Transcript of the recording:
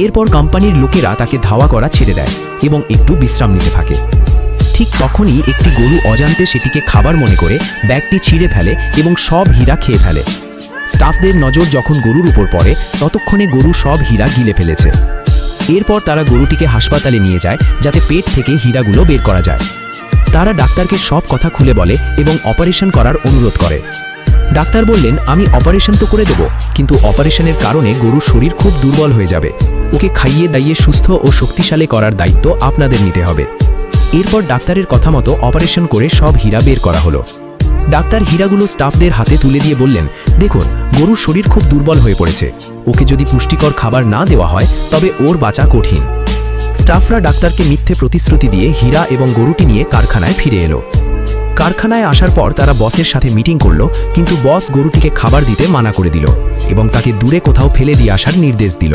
এরপর কোম্পানির লোকেরা তাকে ধাওয়া করা ছেড়ে দেয় এবং একটু বিশ্রাম নিতে থাকে। ঠিক তখনই একটি গরু অজান্তে সেটিকে খাবার মনে করে ব্যাগটি ছিঁড়ে ফেলে এবং সব হীরা খেয়ে ফেলে। স্টাফদের নজর যখন গরুর উপর পড়ে ততক্ষণে গরু সব হীরা গিলে ফেলেছে। এরপর তারা গরুটিকে হাসপাতালে নিয়ে যায় যাতে পেট থেকে হীরাগুলো বের করা যায়। তারা ডাক্তারকে সব কথা খুলে বলে এবং অপারেশন করার অনুরোধ করে। ডাক্তার বললেন, আমি অপারেশন তো করে দেব, কিন্তু অপারেশনের কারণে গরুর শরীর খুব দুর্বল হয়ে যাবে। ওকে খাইয়ে দাইয়ে সুস্থ ও শক্তিশালী করার দায়িত্ব আপনাদের নিতে হবে। এরপর ডাক্তারের কথা মতো অপারেশন করে সব হীরা বের করা হলো। ডাক্তার হীরাগুলো স্টাফদের হাতে তুলে দিয়ে বললেন, দেখুন, গরুর শরীর খুব দুর্বল হয়ে পড়েছে। ওকে যদি পুষ্টিকর খাবার না দেওয়া হয় তবে ওর বাঁচা কঠিন। স্টাফরা ডাক্তারকে মিথ্যে প্রতিশ্রুতি দিয়ে হীরা এবং গরুটি নিয়ে কারখানায় ফিরে এলো। কারখানায় আসার পর তারা বসের সাথে মিটিং করলো, কিন্তু বস গরুটিকে খাবার দিতে মানা করে দিল এবং তাকে দূরে কোথাও ফেলে দিয়ে আসার নির্দেশ দিল।